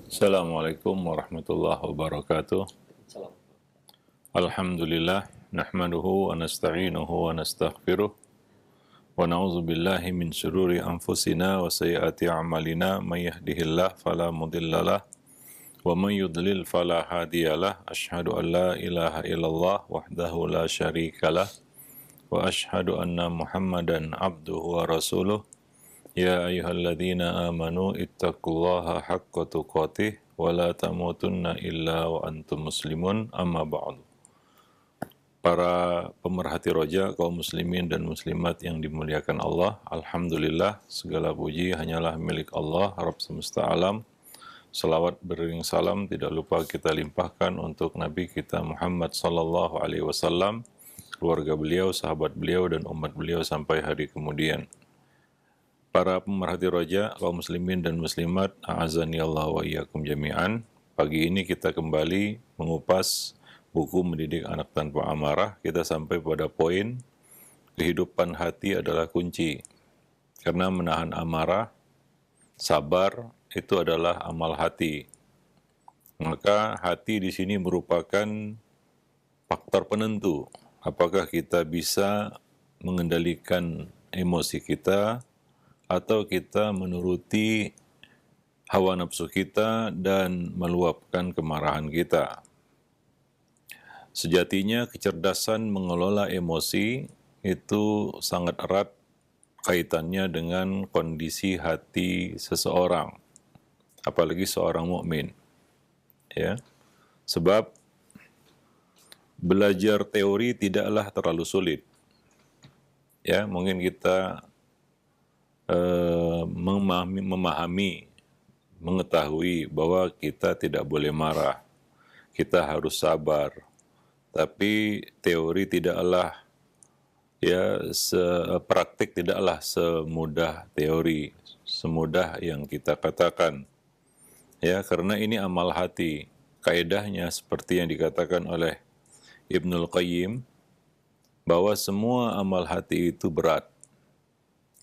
Assalamualaikum warahmatullahi wabarakatuh. Salam. Alhamdulillah, nahmaduhu wa nasta'inuhu wa nastaghfiruh wa na'udzu billahi min syururi anfusina wa sayyiati a'malina may yahdihillahu fala mudhillalah wa may yudlil fala hadiyalah. Asyhadu an la ilaha illallah wahdahu la syarikalah wa asyhadu anna Muhammadan abduhu wa rasuluh. Ya ayyuhalladzina amanu ittaqullaha haqqa tuqatih wa la tamutunna illa wa antum muslimun, amma ba'du. Para pemerhati roja, kaum muslimin dan muslimat yang dimuliakan Allah, alhamdulillah segala puji hanyalah milik Allah, Rabb semesta alam. Salawat beriring salam tidak lupa kita limpahkan untuk Nabi kita Muhammad sallallahu alaihi wasallam, keluarga beliau, sahabat beliau dan umat beliau sampai hari kemudian. Para pemerhati roja, kaum muslimin dan muslimat, a'azani Allah wa iyyakum jami'an. Pagi ini kita kembali mengupas buku Mendidik Anak Tanpa Amarah. Kita sampai pada poin kehidupan hati adalah kunci. Karena menahan amarah, sabar itu adalah amal hati. Maka hati di sini merupakan faktor penentu. Apakah kita bisa mengendalikan emosi kita atau kita menuruti hawa nafsu kita dan meluapkan kemarahan kita. Sejatinya kecerdasan mengelola emosi itu sangat erat kaitannya dengan kondisi hati seseorang, apalagi seorang mukmin. Ya. Sebab belajar teori tidaklah terlalu sulit. Ya, mungkin kita memahami, mengetahui bahwa kita tidak boleh marah, kita harus sabar. Tapi teori tidaklah, praktik tidaklah semudah teori, semudah yang kita katakan. Ya, karena ini amal hati. Kaedahnya seperti yang dikatakan oleh Ibnul Qayyim, bahwa semua amal hati itu berat.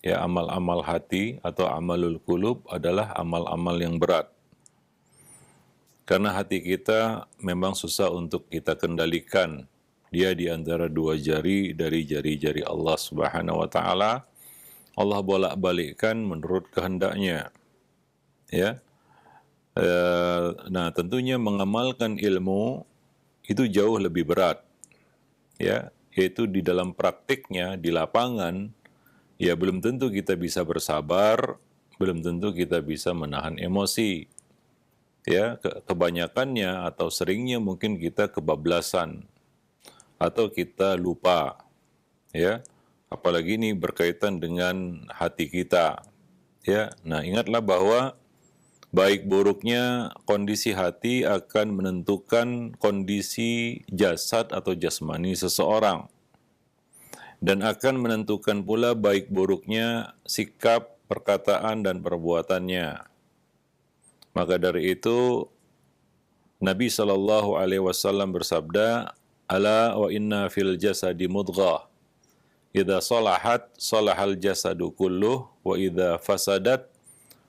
Ya, amal-amal hati atau amalul qulub adalah amal-amal yang berat. Karena hati kita memang susah untuk kita kendalikan. Dia di antara dua jari dari jari-jari Allah Subhanahu wa taala. Allah bolak-balikkan menurut kehendaknya. Ya. Nah, tentunya mengamalkan ilmu itu jauh lebih berat. Ya, yaitu di dalam praktiknya di lapangan. Ya, belum tentu kita bisa bersabar, belum tentu kita bisa menahan emosi. Ya, kebanyakannya atau seringnya mungkin kita kebablasan atau kita lupa. Ya, apalagi ini berkaitan dengan hati kita. Ya, nah ingatlah bahwa baik buruknya kondisi hati akan menentukan kondisi jasad atau jasmani seseorang. Dan akan menentukan pula baik buruknya sikap, perkataan, dan perbuatannya. Maka dari itu, Nabi SAW bersabda, Ala wa inna fil jasadi mudghah, idza salahat, salahal jasadu kulluh, wa idza fasadat,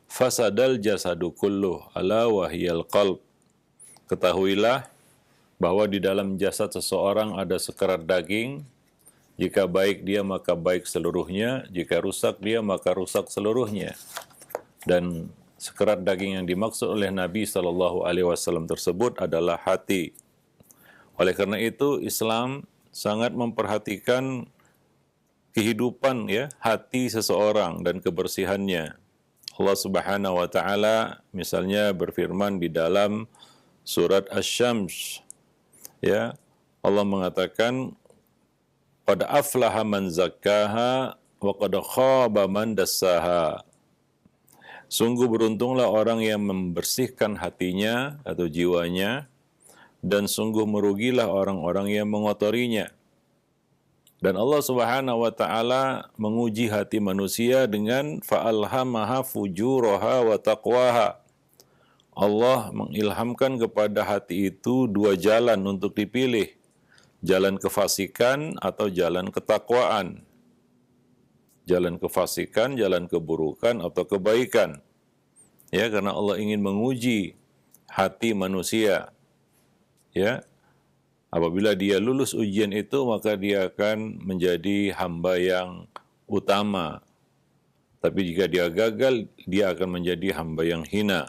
fasadal jasadu kulluh, ala wahiyal qalb. Ketahuilah bahwa di dalam jasad seseorang ada sekerat daging. Jika baik dia, maka baik seluruhnya. Jika rusak dia, maka rusak seluruhnya. Dan sekerat daging yang dimaksud oleh Nabi SAW tersebut adalah hati. Oleh karena itu, Islam sangat memperhatikan kehidupan hati seseorang dan kebersihannya. Allah Subhanahu wa taala misalnya berfirman di dalam surat Asy-Syams. Ya, Allah mengatakan, qad aflaha man zakkaha wa qad khaba man dassaha. Sungguh beruntunglah orang yang membersihkan hatinya atau jiwanya, dan sungguh merugilah orang-orang yang mengotorinya. Dan Allah Subhanahu wa taala menguji hati manusia dengan fa'alhamaha fujuraha wa taqwaha. Allah mengilhamkan kepada hati itu dua jalan untuk dipilih. Jalan kefasikan atau jalan ketakwaan. Jalan kefasikan, jalan keburukan atau kebaikan. Ya, karena Allah ingin menguji hati manusia. Ya, apabila dia lulus ujian itu, maka dia akan menjadi hamba yang utama. Tapi jika dia gagal, dia akan menjadi hamba yang hina.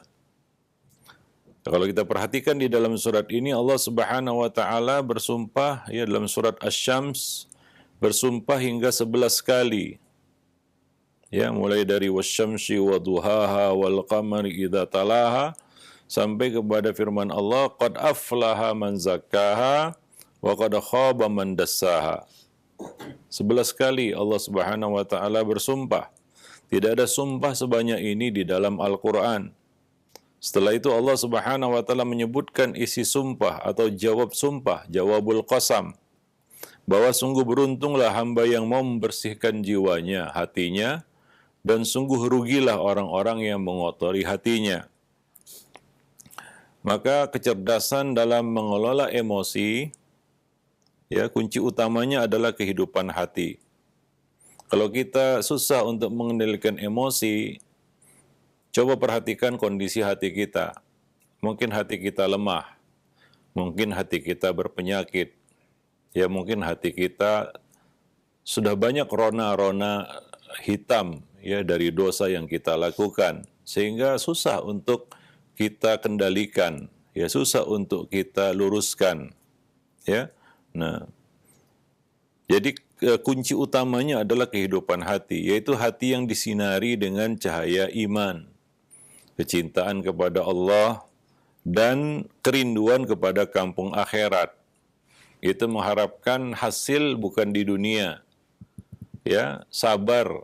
Kalau kita perhatikan di dalam surat ini, Allah Subhanahu wa taala bersumpah ya dalam surat Asy-Syams, bersumpah hingga 11 kali. Ya, mulai dari wasyamsi wa duhaha wal qamari idza talaha sampai kepada firman Allah, qad aflaha man zakkaha wa qad khaba man dassaha. 11 kali Allah Subhanahu wa taala bersumpah. Tidak ada sumpah sebanyak ini di dalam Al-Qur'an. Setelah itu Allah Subhanahu wa taala menyebutkan isi sumpah atau jawab sumpah, jawabul qasam, bahwa sungguh beruntunglah hamba yang mau membersihkan jiwanya, hatinya, dan sungguh rugilah orang-orang yang mengotori hatinya. Maka kecerdasan dalam mengelola emosi, ya, kunci utamanya adalah kehidupan hati. Kalau kita susah untuk mengendalikan emosi, coba perhatikan kondisi hati kita. Mungkin hati kita lemah, mungkin hati kita berpenyakit, ya mungkin hati kita sudah banyak rona-rona hitam ya dari dosa yang kita lakukan, sehingga susah untuk kita kendalikan, ya susah untuk kita luruskan, ya. Nah, jadi kunci utamanya adalah kehidupan hati, yaitu hati yang disinari dengan cahaya iman, kecintaan kepada Allah, dan kerinduan kepada kampung akhirat. Itu mengharapkan hasil bukan di dunia, ya, sabar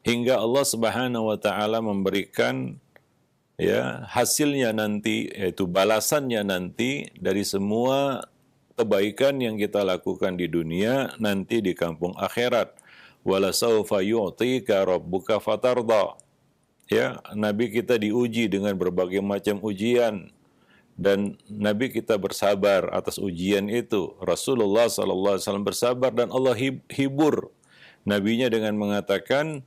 hingga Allah Subhanahu wa taala memberikan ya hasilnya nanti, yaitu balasannya nanti dari semua kebaikan yang kita lakukan di dunia nanti di kampung akhirat. Wala saufa yu'tika rabbuka fatarda. Ya, Nabi kita diuji dengan berbagai macam ujian dan Nabi kita bersabar atas ujian itu. Rasulullah SAW bersabar dan Allah hibur nabinya dengan mengatakan,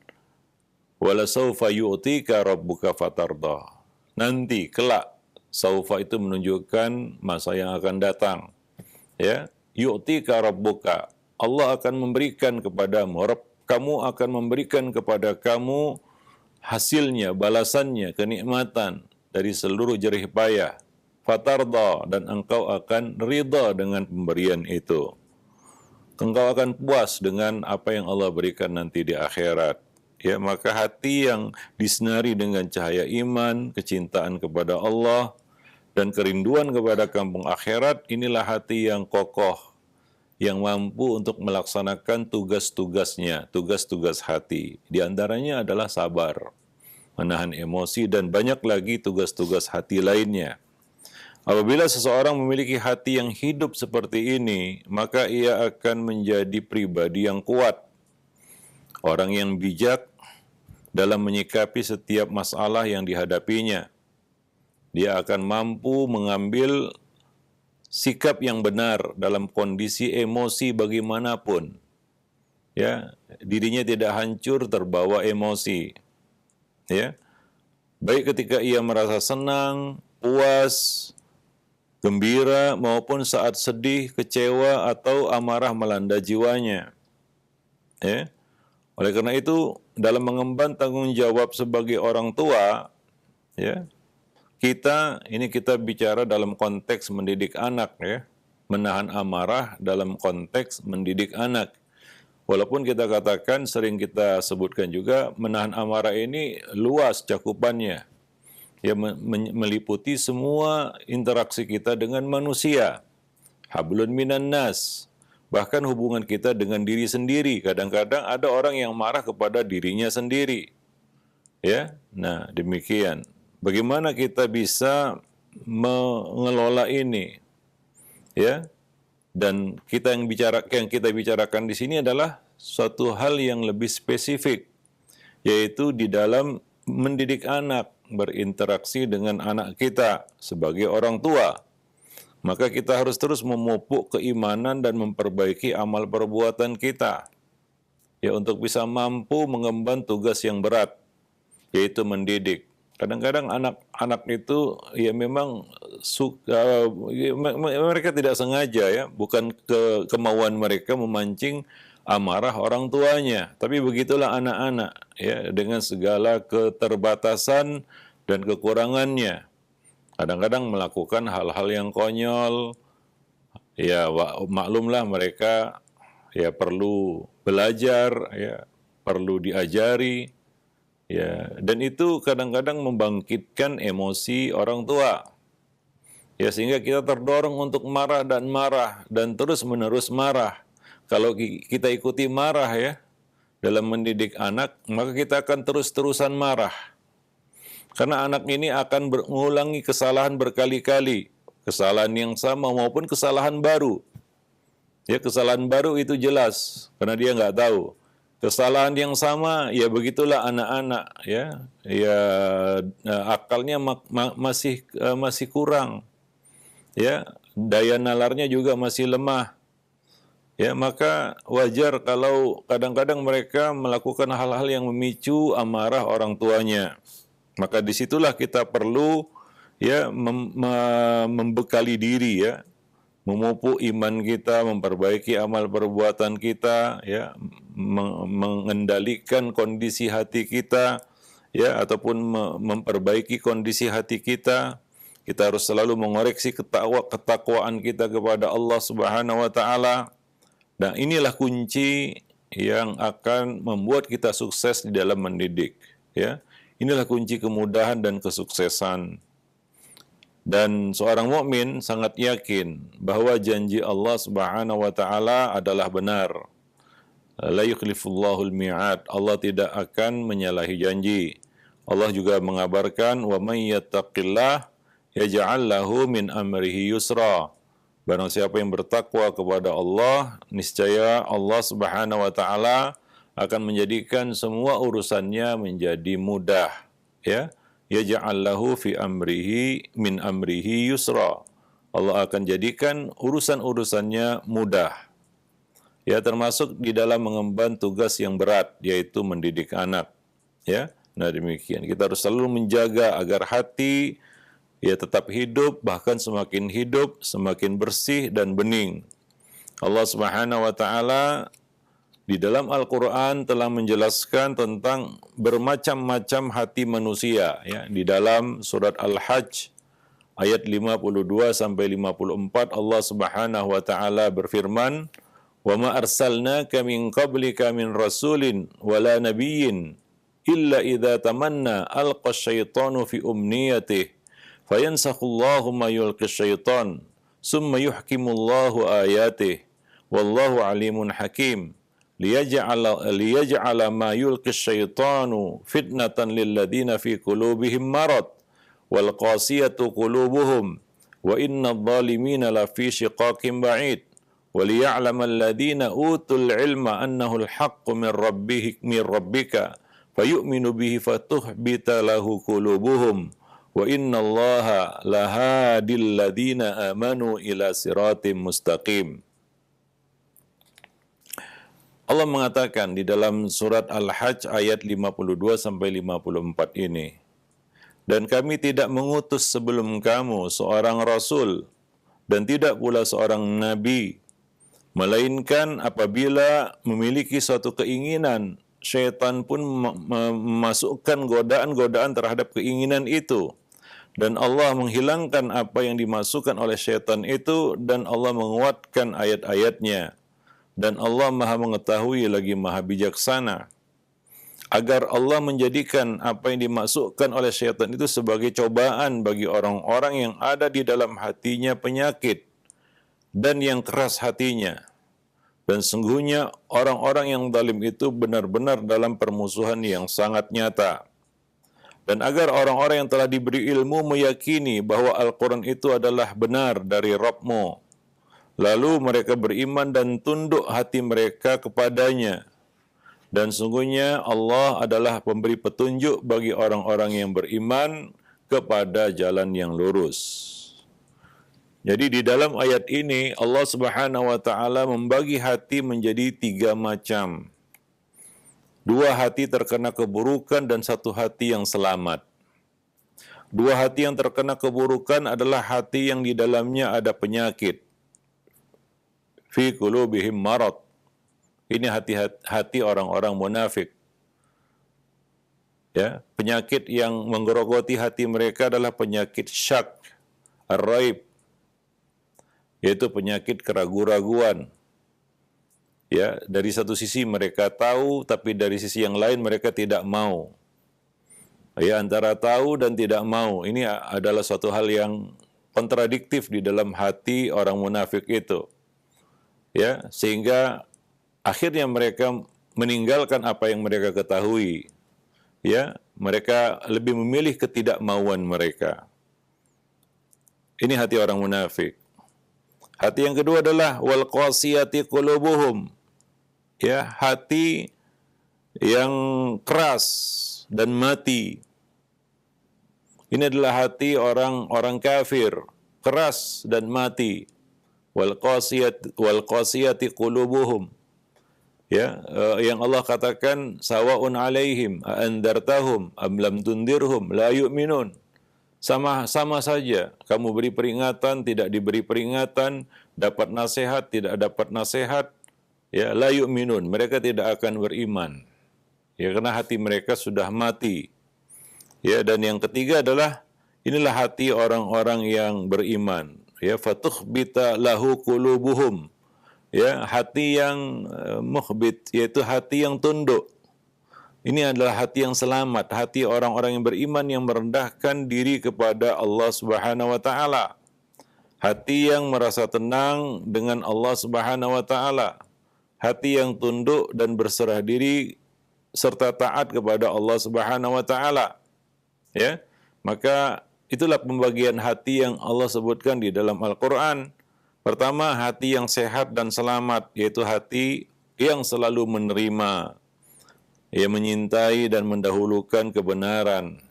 wala saufa yu'tika rabbuka fatarda. Nanti kelak, saufa itu menunjukkan masa yang akan datang. Ya, yu'tika rabbuka. Allah akan memberikan kepadamu, kamu akan memberikan kepada kamu hasilnya, balasannya, kenikmatan dari seluruh jerih payah. Fatarda, dan engkau akan ridha dengan pemberian itu. Engkau akan puas dengan apa yang Allah berikan nanti di akhirat. Ya, maka hati yang disinari dengan cahaya iman, kecintaan kepada Allah, dan kerinduan kepada kampung akhirat, inilah hati yang kokoh, yang mampu untuk melaksanakan tugas-tugasnya, tugas-tugas hati. Di antaranya adalah sabar, menahan emosi, dan banyak lagi tugas-tugas hati lainnya. Apabila seseorang memiliki hati yang hidup seperti ini, maka ia akan menjadi pribadi yang kuat, orang yang bijak dalam menyikapi setiap masalah yang dihadapinya. Dia akan mampu mengambil sikap yang benar dalam kondisi emosi bagaimanapun. Ya, dirinya tidak hancur terbawa emosi. Ya, baik ketika ia merasa senang, puas, gembira, maupun saat sedih, kecewa, atau amarah melanda jiwanya. Ya. Oleh karena itu, dalam mengemban tanggung jawab sebagai orang tua, ya, kita bicara dalam konteks mendidik anak, ya, menahan amarah dalam konteks mendidik anak. Walaupun kita katakan, sering kita sebutkan juga, menahan amarah ini luas cakupannya, ya, meliputi semua interaksi kita dengan manusia. Hablun minan nas. Bahkan hubungan kita dengan diri sendiri. Kadang-kadang ada orang yang marah kepada dirinya sendiri. Ya, nah demikian. Bagaimana kita bisa mengelola ini? Ya, dan yang kita bicarakan di sini adalah suatu hal yang lebih spesifik, yaitu di dalam mendidik anak, berinteraksi dengan anak kita sebagai orang tua. Maka kita harus terus memupuk keimanan dan memperbaiki amal perbuatan kita, ya, untuk bisa mampu mengemban tugas yang berat, yaitu mendidik. Kadang-kadang anak-anak itu ya memang suka, mereka tidak sengaja ya, bukan kemauan mereka memancing amarah orang tuanya. Tapi begitulah anak-anak ya, dengan segala keterbatasan dan kekurangannya. Kadang-kadang melakukan hal-hal yang konyol, ya maklumlah mereka ya perlu belajar, ya perlu diajari. Ya, dan itu kadang-kadang membangkitkan emosi orang tua. Ya, sehingga kita terdorong untuk marah dan terus-menerus marah. Kalau kita ikuti marah ya dalam mendidik anak, maka kita akan terus-terusan marah. Karena anak ini akan mengulangi kesalahan berkali-kali, kesalahan yang sama maupun kesalahan baru. Ya, kesalahan baru itu jelas karena dia nggak tahu. Kesalahan yang sama, ya begitulah anak-anak, ya akalnya masih kurang, ya daya nalarnya juga masih lemah, ya maka wajar kalau kadang-kadang mereka melakukan hal-hal yang memicu amarah orang tuanya. Maka disitulah kita perlu ya membekali diri ya, memupuk iman kita, memperbaiki amal perbuatan kita, ya, mengendalikan kondisi hati kita, ya, ataupun memperbaiki kondisi hati kita. Kita harus selalu mengoreksi ketakwaan kita kepada Allah Subhanahu wa taala. Dan inilah kunci yang akan membuat kita sukses di dalam mendidik, ya. Inilah kunci kemudahan dan kesuksesan. Dan seorang mukmin sangat yakin bahwa janji Allah Subhanahu wa taala adalah benar. La yukhlifullahu al-mi'ad. Allah tidak akan menyalahi janji. Allah juga mengabarkan wa may yattaqillah yaj'al lahu min amrihi yusra. Barang siapa yang bertakwa kepada Allah, niscaya Allah Subhanahu wa taala akan menjadikan semua urusannya menjadi mudah, ya. Yaj'al lahu fi amrihi min amrihi yusra. Allah akan jadikan urusan-urusannya mudah. Ya, termasuk di dalam mengemban tugas yang berat, yaitu mendidik anak. Ya, nah demikian. Kita harus selalu menjaga agar hati ya tetap hidup, bahkan semakin hidup, semakin bersih dan bening. Allah Subhanahu wa taala di dalam Al-Quran telah menjelaskan tentang bermacam-macam hati manusia. Ya. Di dalam surat Al-Hajj ayat 52 sampai 54 Allah Subhanahu wa taala berfirman, "Wa ma arsalnaka min qablika min rasulin wala nabiyyin illa idza tamanna alqa asyaitanu fi umniyatihi fayansakhullahu ma yulqi asyaitan summa yuhkimullahu ayatihi wallahu alimun hakim." liyaj'ala ma yulqi syaitanu fitnatan lilladina fi qulubihim marad wal qasiyatu qulubuhum wa innadh dhalimina lafi shiqaqin ba'id wa liya'lama alladhina utul ilma annahu al-haqqu min rabbika fayu'minu bihi fatuhbita lahu qulubuhum wa innallaha lahadil ladina amanu ila siratim mustaqim. Allah mengatakan di dalam surat Al-Hajj ayat 52 sampai 54 ini, "Dan kami tidak mengutus sebelum kamu seorang rasul dan tidak pula seorang nabi, melainkan apabila memiliki suatu keinginan, syaitan pun memasukkan godaan-godaan terhadap keinginan itu. Dan Allah menghilangkan apa yang dimasukkan oleh syaitan itu dan Allah menguatkan ayat-ayatnya. Dan Allah Maha mengetahui lagi Maha bijaksana." Agar Allah menjadikan apa yang dimasukkan oleh syaitan itu sebagai cobaan bagi orang-orang yang ada di dalam hatinya penyakit dan yang keras hatinya. Dan sungguhnya orang-orang yang zalim itu benar-benar dalam permusuhan yang sangat nyata. Dan agar orang-orang yang telah diberi ilmu meyakini bahwa Al-Quran itu adalah benar dari Rabb-Mu. Lalu mereka beriman dan tunduk hati mereka kepadanya. Dan sungguhnya Allah adalah pemberi petunjuk bagi orang-orang yang beriman kepada jalan yang lurus. Jadi di dalam ayat ini Allah Subhanahu wa taala membagi hati menjadi 3 macam. 2 hati terkena keburukan dan 1 hati yang selamat. Dua hati yang terkena keburukan adalah hati yang di dalamnya ada penyakit. Fi qulubihim marad. Ini hati orang-orang munafik. Ya, penyakit yang menggerogoti hati mereka adalah penyakit syak, ar-raib, yaitu penyakit keraguan-raguan. Ya, dari satu sisi mereka tahu, tapi dari sisi yang lain mereka tidak mau. Ya, antara tahu dan tidak mau, ini adalah suatu hal yang kontradiktif di dalam hati orang munafik itu. Ya, sehingga akhirnya mereka meninggalkan apa yang mereka ketahui. Ya, mereka lebih memilih ketidakmauan mereka. Ini hati orang munafik. Hati yang kedua adalah wal qasiyati qulubuhum. Ya, hati yang keras dan mati. Ini adalah hati orang-orang kafir, keras dan mati. Wal qasiyati qulubuhum. Ya, yang Allah katakan sawaun alaihim a andartahum am lam tundirhum la yu'minun. Sama saja, kamu beri peringatan, tidak diberi peringatan, dapat nasihat, tidak dapat nasihat, ya la yu'minun, mereka tidak akan beriman. Ya, karena hati mereka sudah mati. Ya, dan yang ketiga adalah inilah hati orang-orang yang beriman. Ya, fatukhbita lahu qulubuhum. Ya, hati yang mukhbit, yaitu hati yang tunduk. Ini adalah hati yang selamat, hati orang-orang yang beriman yang merendahkan diri kepada Allah Subhanahu wa taala. Hati yang merasa tenang dengan Allah Subhanahu wa taala. Hati yang tunduk dan berserah diri serta taat kepada Allah Subhanahu wa taala. Ya. Maka itulah pembagian hati yang Allah sebutkan di dalam Al-Qur'an. Pertama, hati yang sehat dan selamat, yaitu hati yang selalu menerima, ia menyintai dan mendahulukan kebenaran.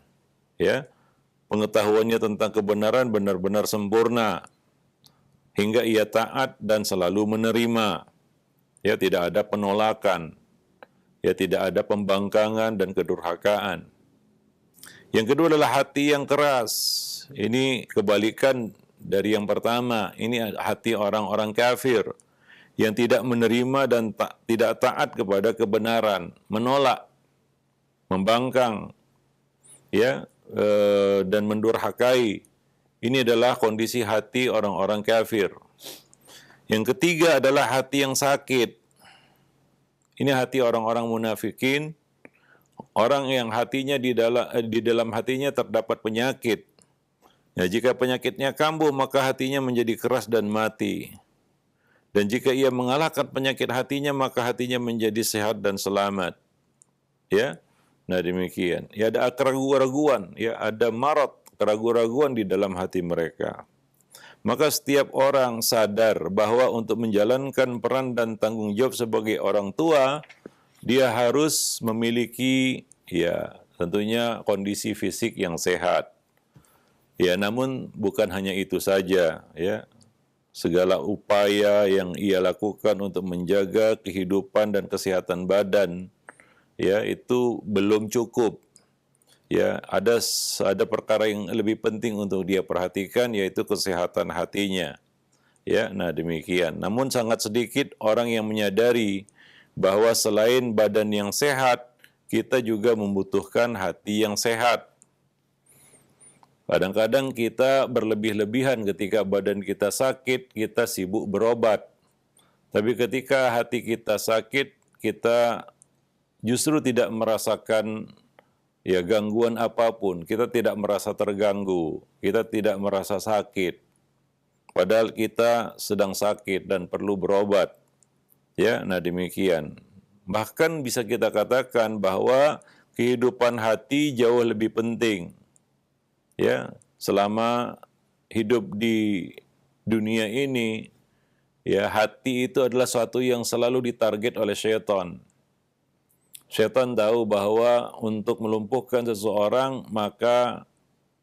Ya, pengetahuannya tentang kebenaran benar-benar sempurna, hingga ia taat dan selalu menerima. Ya, tidak ada penolakan. Ya, tidak ada pembangkangan dan kedurhakaan. Yang kedua adalah hati yang keras. Ini kebalikan dari yang pertama. Ini hati orang-orang kafir yang tidak menerima dan tidak taat kepada kebenaran, menolak, membangkang, ya, dan mendurhakai. Ini adalah kondisi hati orang-orang kafir. Yang ketiga adalah hati yang sakit. Ini hati orang-orang munafikin, orang yang hatinya di dalam hatinya terdapat penyakit. Ya, jika penyakitnya kambuh, maka hatinya menjadi keras dan mati. Dan jika ia mengalahkan penyakit hatinya, maka hatinya menjadi sehat dan selamat. Ya, nah demikian. Ya, ada keraguan-raguan, ya ada marad, keraguan-raguan di dalam hati mereka. Maka setiap orang sadar bahwa untuk menjalankan peran dan tanggung jawab sebagai orang tua, dia harus memiliki, ya tentunya kondisi fisik yang sehat. Ya, namun bukan hanya itu saja, ya. Segala upaya yang ia lakukan untuk menjaga kehidupan dan kesehatan badan, ya itu belum cukup. Ya, ada perkara yang lebih penting untuk dia perhatikan, yaitu kesehatan hatinya. Ya, nah demikian. Namun sangat sedikit orang yang menyadari bahwa selain badan yang sehat, kita juga membutuhkan hati yang sehat. Kadang-kadang kita berlebih-lebihan ketika badan kita sakit, kita sibuk berobat. Tapi ketika hati kita sakit, kita justru tidak merasakan ya gangguan apapun. Kita tidak merasa terganggu, kita tidak merasa sakit. Padahal kita sedang sakit dan perlu berobat. Ya, nah demikian. Bahkan bisa kita katakan bahwa kehidupan hati jauh lebih penting. Ya, selama hidup di dunia ini, ya hati itu adalah suatu yang selalu ditarget oleh syaitan. Syaitan tahu bahwa untuk melumpuhkan seseorang, maka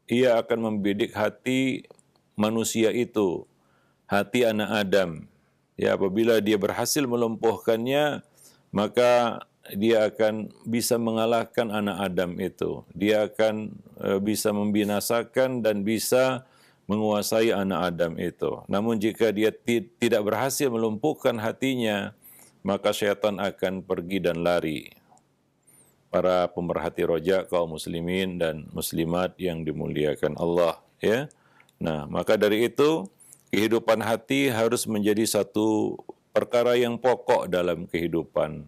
ia akan membidik hati manusia itu, hati anak Adam. Ya, apabila dia berhasil melumpuhkannya, maka dia akan bisa mengalahkan anak Adam itu. Dia akan bisa membinasakan dan bisa menguasai anak Adam itu. Namun jika dia tidak berhasil melumpuhkan hatinya, maka syaitan akan pergi dan lari. Para pemerhati rojak kaum muslimin dan muslimat yang dimuliakan Allah, ya. Nah, maka dari itu kehidupan hati harus menjadi satu perkara yang pokok dalam kehidupan.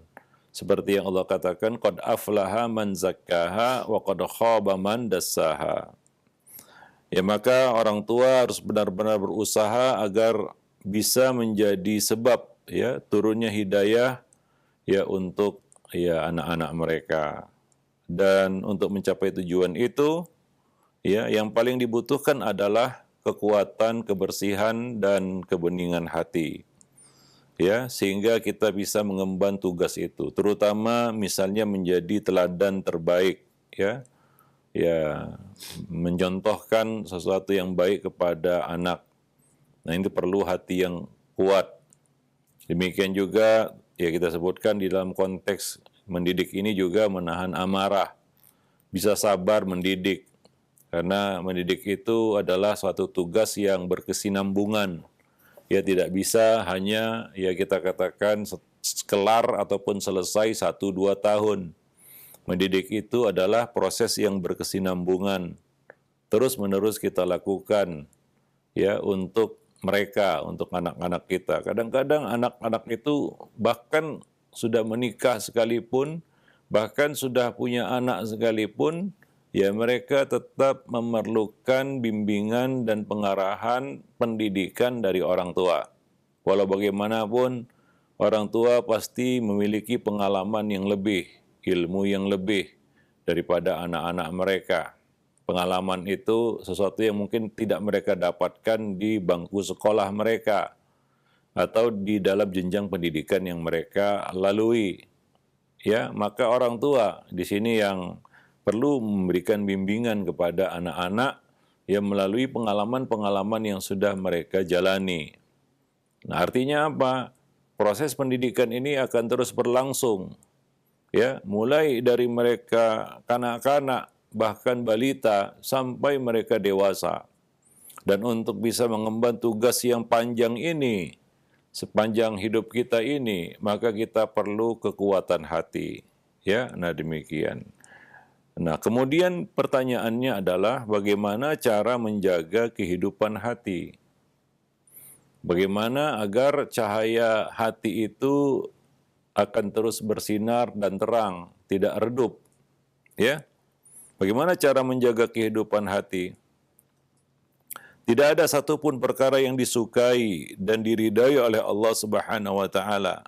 Seperti yang Allah katakan, qad aflaha man zakkaha wa qad khaba man dassaha. Ya, maka orang tua harus benar-benar berusaha agar bisa menjadi sebab ya turunnya hidayah ya untuk ya anak-anak mereka. Dan untuk mencapai tujuan itu ya yang paling dibutuhkan adalah kekuatan, kebersihan dan kebeningan hati. Ya, sehingga kita bisa mengemban tugas itu, terutama misalnya menjadi teladan terbaik ya. Ya, mencontohkan sesuatu yang baik kepada anak. Nah, ini perlu hati yang kuat. Demikian juga ya kita sebutkan di dalam konteks mendidik ini juga menahan amarah. Bisa sabar mendidik. Karena mendidik itu adalah suatu tugas yang berkesinambungan. Ya tidak bisa hanya ya kita katakan kelar ataupun selesai 1-2 tahun. Mendidik itu adalah proses yang berkesinambungan. Terus-menerus kita lakukan ya untuk mereka, untuk anak-anak kita. Kadang-kadang anak-anak itu bahkan sudah menikah sekalipun, bahkan sudah punya anak sekalipun, ya mereka tetap memerlukan bimbingan dan pengarahan pendidikan dari orang tua. Walau bagaimanapun, orang tua pasti memiliki pengalaman yang lebih, ilmu yang lebih daripada anak-anak mereka. Pengalaman itu sesuatu yang mungkin tidak mereka dapatkan di bangku sekolah mereka atau di dalam jenjang pendidikan yang mereka lalui. Ya, maka orang tua di sini yang perlu memberikan bimbingan kepada anak-anak yang melalui pengalaman-pengalaman yang sudah mereka jalani. Nah, artinya apa? Proses pendidikan ini akan terus berlangsung. Ya, mulai dari mereka kanak-kanak, bahkan balita, sampai mereka dewasa. Dan untuk bisa mengemban tugas yang panjang ini, sepanjang hidup kita ini, maka kita perlu kekuatan hati. Ya, nah demikian. Nah, kemudian pertanyaannya adalah bagaimana cara menjaga kehidupan hati? Bagaimana agar cahaya hati itu akan terus bersinar dan terang, tidak redup. Ya. Bagaimana cara menjaga kehidupan hati? Tidak ada satupun perkara yang disukai dan diridai oleh Allah Subhanahu wa taala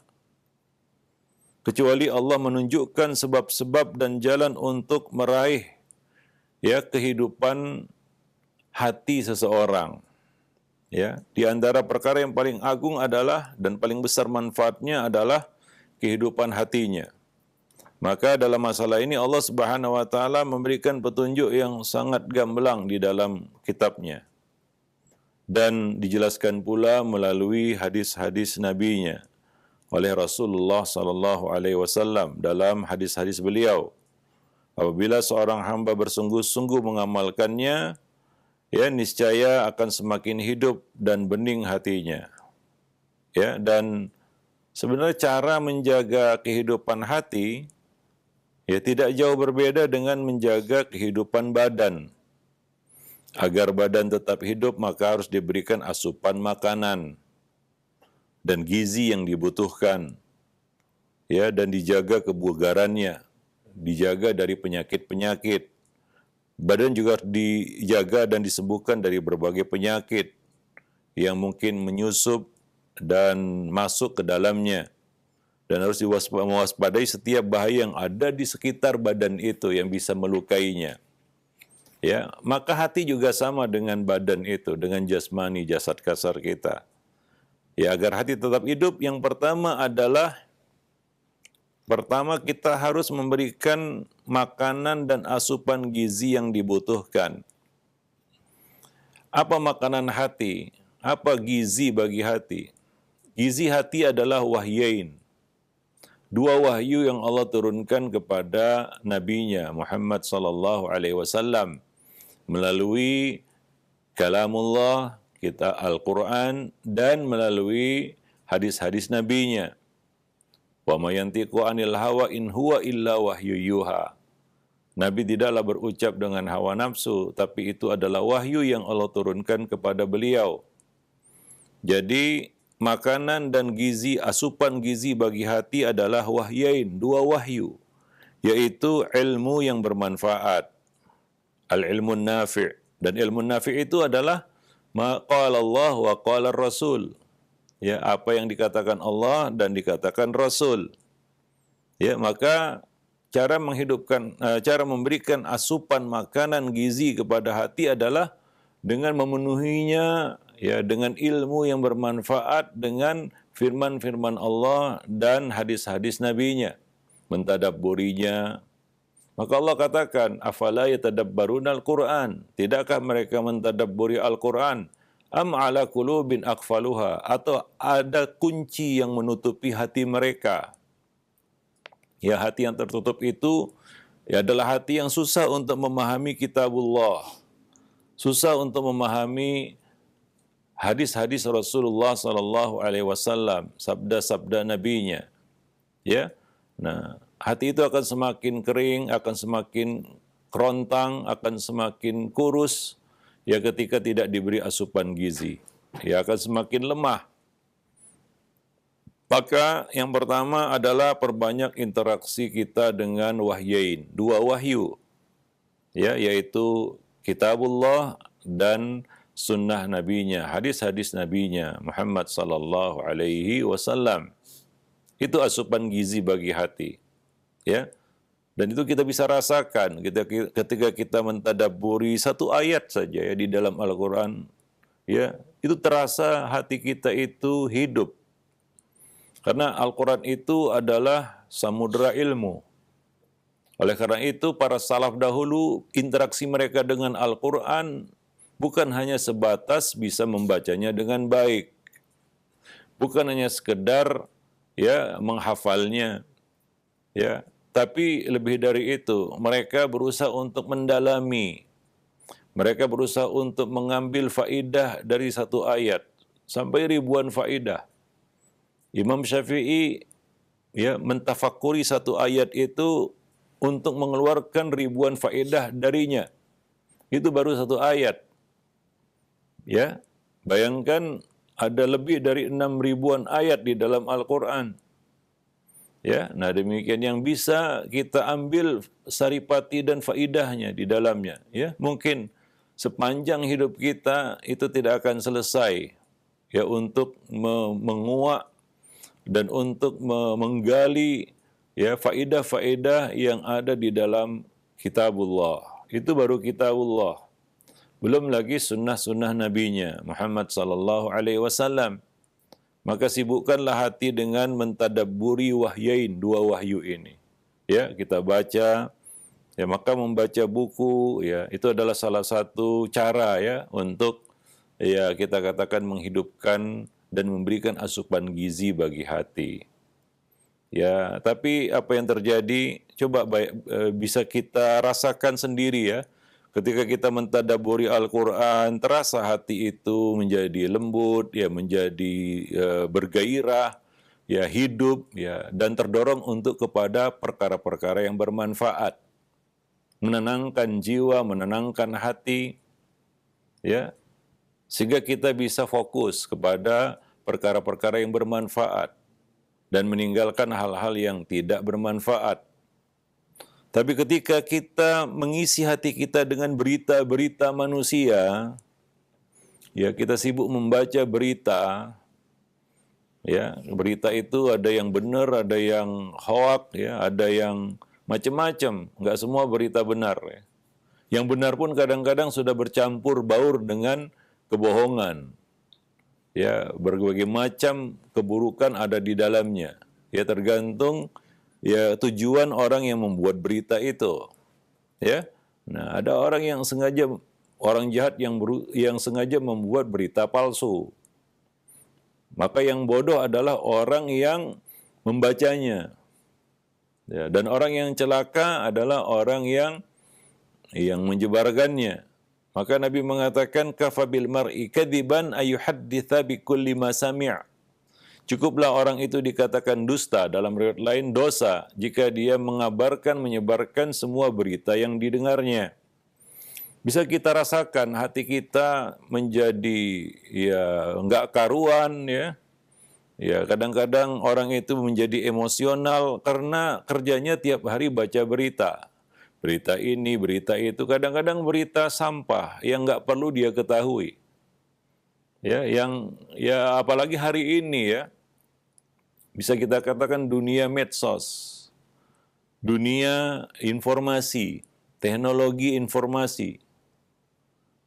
kecuali Allah menunjukkan sebab-sebab dan jalan untuk meraih ya kehidupan hati seseorang. Ya, di antara perkara yang paling agung adalah dan paling besar manfaatnya adalah kehidupan hatinya. Maka dalam masalah ini Allah Subhanahu wa taala memberikan petunjuk yang sangat gamblang di dalam kitabnya. Dan dijelaskan pula melalui hadis-hadis nabinya oleh Rasulullah sallallahu alaihi wasallam dalam hadis-hadis beliau. Apabila seorang hamba bersungguh-sungguh mengamalkannya, ya niscaya akan semakin hidup dan bening hatinya. Ya, dan sebenarnya cara menjaga kehidupan hati ya tidak jauh berbeda dengan menjaga kehidupan badan. Agar badan tetap hidup maka harus diberikan asupan makanan dan gizi yang dibutuhkan. Ya, dan dijaga kebugarannya, dijaga dari penyakit-penyakit. Badan juga dijaga dan disembuhkan dari berbagai penyakit yang mungkin menyusup dan masuk ke dalamnya. Dan harus mewaspadai setiap bahaya yang ada di sekitar badan itu yang bisa melukainya. Ya, maka hati juga sama dengan badan itu, dengan jasmani, jasad kasar kita. Ya, agar hati tetap hidup, yang pertama adalah kita harus memberikan makanan dan asupan gizi yang dibutuhkan. Apa makanan hati? Apa gizi bagi hati? Gizi hati adalah wahyain. dua wahyu yang Allah turunkan kepada nabinya Muhammad sallallahu alaihi wasallam melalui kalamullah kita Al-Qur'an dan melalui hadis-hadis nabinya. Wa ma yantiqu 'anil hawa in huwa illa wahyu yuha. Nabi tidaklah berucap dengan hawa nafsu, tapi itu adalah wahyu yang Allah turunkan kepada beliau. Jadi makanan dan gizi, asupan gizi bagi hati adalah wahyain, dua wahyu, yaitu ilmu yang bermanfaat, al-ilmun nafi'. Dan ilmu nafi' itu adalah ma qala Allah wa qala Rasul. Ya, apa yang dikatakan Allah dan dikatakan Rasul. Ya, maka cara memberikan asupan makanan gizi kepada hati adalah dengan memenuhinya ya dengan ilmu yang bermanfaat, dengan firman-firman Allah dan hadis-hadis nabinya, mentadabburinya. Maka Allah katakan, afala yatadabbaruna al-Qur'an? Tidakkah mereka mentadabburi Al-Qur'an? Am ala qulubin aqfaluha? Atau ada kunci yang menutupi hati mereka? Ya, hati yang tertutup itu ya adalah hati yang susah untuk memahami kitabullah. Susah untuk memahami hadis-hadis Rasulullah sallallahu alaihi wasallam, sabda-sabda nabinya. Ya. Nah, hati itu akan semakin kering, akan semakin kerontang, akan semakin kurus ya ketika tidak diberi asupan gizi. Ya akan semakin lemah. Maka yang pertama adalah perbanyak interaksi kita dengan wahyain, dua wahyu. Ya, yaitu kitabullah dan sunnah nabinya, hadis-hadis nabinya Muhammad sallallahu alaihi wasallam. Itu asupan gizi bagi hati. Ya. Dan itu kita bisa rasakan ketika kita mentadabburi satu ayat saja ya di dalam Al-Qur'an. Ya, itu terasa hati kita itu hidup. Karena Al-Quran itu adalah samudera ilmu. Oleh karena itu, para salaf dahulu, interaksi mereka dengan Al-Quran bukan hanya sebatas bisa membacanya dengan baik. Bukan hanya sekedar ya menghafalnya. Ya, tapi lebih dari itu, mereka berusaha untuk mendalami. Mereka berusaha untuk mengambil faidah dari satu ayat sampai ribuan faidah. Imam Syafi'i ya mentafakuri satu ayat itu untuk mengeluarkan ribuan faedah darinya. Itu baru satu ayat. Ya, bayangkan ada lebih dari 6 ribuan ayat di dalam Al-Qur'an. Ya, nah demikian yang bisa kita ambil saripati dan faedahnya di dalamnya, ya. Mungkin sepanjang hidup kita itu tidak akan selesai ya untuk menguak dan untuk menggali ya faedah-faedah yang ada di dalam kitabullah. Itu baru kitabullah. Belum lagi sunnah-sunnah nabinya Muhammad sallallahu alaihi wasallam. Maka sibukkanlah hati dengan mentadabburi wahyain, dua wahyu ini. Ya, kita baca ya, maka membaca buku ya itu adalah salah satu cara ya untuk ya kita katakan menghidupkan dan memberikan asupan gizi bagi hati. Ya, tapi apa yang terjadi coba bisa kita rasakan sendiri ya. Ketika kita mentadabburi Al-Qur'an, terasa hati itu menjadi lembut, ya menjadi bergairah, ya hidup, ya dan terdorong untuk kepada perkara-perkara yang bermanfaat. Menenangkan jiwa, menenangkan hati, ya. Sehingga kita bisa fokus kepada perkara-perkara yang bermanfaat dan meninggalkan hal-hal yang tidak bermanfaat. Tapi ketika kita mengisi hati kita dengan berita-berita manusia, ya kita sibuk membaca berita, ya berita itu ada yang benar, ada yang hoak, ya ada yang macam-macam, nggak semua berita benar. Ya. Yang benar pun kadang-kadang sudah bercampur baur dengan kebohongan. Ya, berbagai macam keburukan ada di dalamnya. Ya, tergantung ya tujuan orang yang membuat berita itu. Ya. Nah, ada orang yang sengaja orang jahat yang sengaja membuat berita palsu. Maka yang bodoh adalah orang yang membacanya. Ya, dan orang yang celaka adalah orang yang menyebarkannya. Maka Nabi mengatakan kafabil mar'i kadziban ayuhadditsa bikulli ma sami'. Cukuplah orang itu dikatakan dusta, dalam riwayat lain dosa, jika dia mengabarkan, menyebarkan semua berita yang didengarnya. Bisa kita rasakan hati kita menjadi enggak karuan ya. Ya, kadang-kadang orang itu menjadi emosional karena kerjanya tiap hari baca berita. Berita ini, berita itu, kadang-kadang berita sampah yang enggak perlu dia ketahui. Ya, apalagi hari ini ya, bisa kita katakan dunia medsos, dunia informasi, teknologi informasi,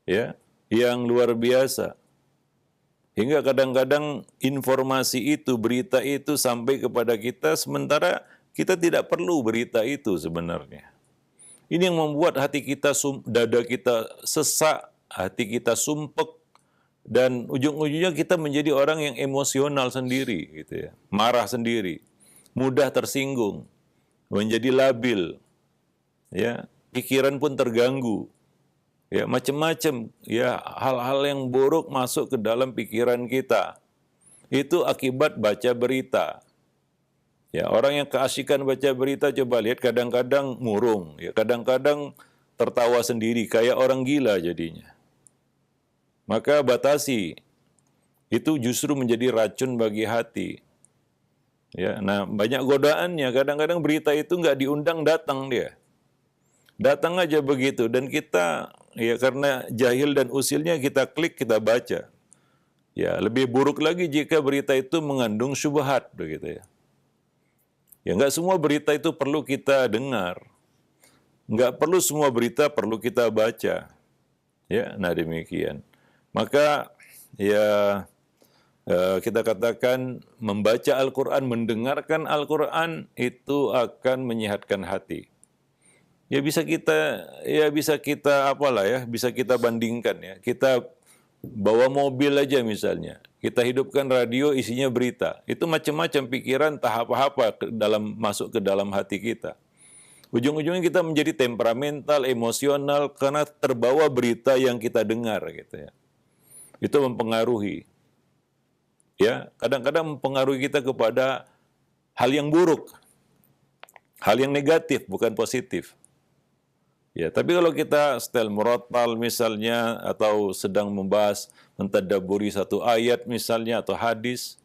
ya, yang luar biasa. Hingga kadang-kadang informasi itu, berita itu sampai kepada kita, sementara kita tidak perlu berita itu sebenarnya. Ini yang membuat hati kita, dada kita sesak, hati kita sumpek, dan ujung-ujungnya kita menjadi orang yang emosional sendiri, gitu ya, marah sendiri, mudah tersinggung, menjadi labil, ya, pikiran pun terganggu, ya, macam-macam, ya, hal-hal yang buruk masuk ke dalam pikiran kita. Itu akibat baca berita. Ya, orang yang keasikan baca berita, coba lihat, kadang-kadang murung, ya, kadang-kadang tertawa sendiri, kayak orang gila jadinya. Maka batasi, itu justru menjadi racun bagi hati. Ya, nah banyak godaannya, kadang-kadang berita itu nggak diundang datang dia. Datang aja begitu, dan kita, ya karena jahil dan usilnya, kita klik, kita baca. Ya, lebih buruk lagi jika berita itu mengandung syubhat, begitu ya. Ya, nggak semua berita itu perlu kita dengar. Nggak perlu semua berita perlu kita baca. Ya, nah demikian. Maka, ya, kita katakan membaca Al-Quran, mendengarkan Al-Quran itu akan menyehatkan hati. Ya bisa kita apalah ya, bisa kita bandingkan ya. Kita bawa mobil aja misalnya, kita hidupkan radio isinya berita. Itu macam-macam pikiran, tahap apa masuk ke dalam hati kita. Ujung-ujungnya kita menjadi temperamental, emosional karena terbawa berita yang kita dengar gitu ya. Itu mempengaruhi. Ya, kadang-kadang mempengaruhi kita kepada hal yang buruk. Hal yang negatif, bukan positif. Ya, tapi kalau kita setel murattal misalnya, atau sedang membahas, mentadabburi satu ayat misalnya, atau hadis,